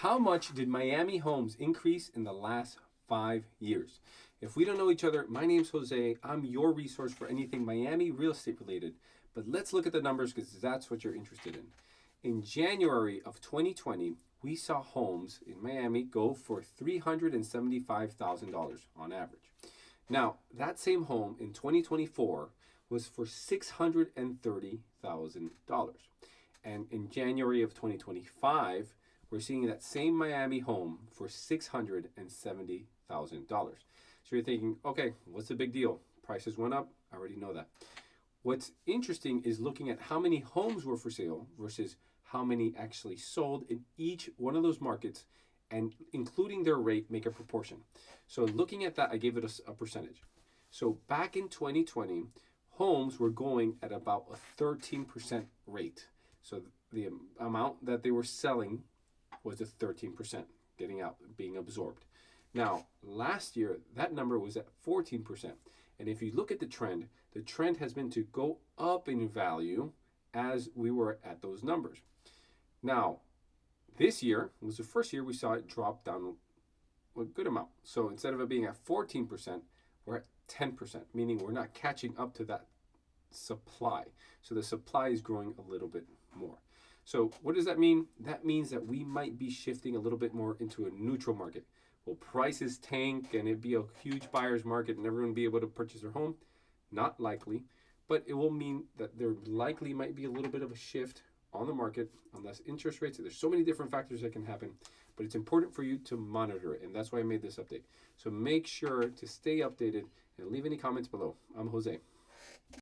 How much did Miami homes increase in the last 5 years? If we don't know each other, my name's Jose. I'm your resource for anything Miami real estate related. But let's look at the numbers because that's what you're interested in. In January of 2020, we saw homes in Miami go for $375,000 on average. Now, that same home in 2024 was for $630,000. And in January of 2025, we're seeing that same Miami home for $670,000. So you're thinking, okay, what's the big deal? Prices went up. I already know that. What's interesting is looking at how many homes were for sale versus how many actually sold in each one of those markets, and including their rate, make a proportion. So looking at that, I gave it a percentage. So back in 2020, homes were going at about a 13% rate. So the amount that they were selling was a 13% getting out, being absorbed. Now, last year, that number was at 14%. And if you look at the trend has been to go up in value as we were at those numbers. Now, this year was the first year we saw it drop down a good amount. So instead of it being at 14%, we're at 10%, meaning we're not catching up to that supply. So the supply is growing a little bit more. So what does that mean? That means that we might be shifting a little bit more into a neutral market. Will prices tank and it be a huge buyer's market and everyone be able to purchase their home? Not likely, but it will mean that there likely might be a little bit of a shift on the market unless interest rates. There's so many different factors that can happen, but it's important for you to monitor it, and that's why I made this update. So make sure to stay updated and leave any comments below. I'm Jose.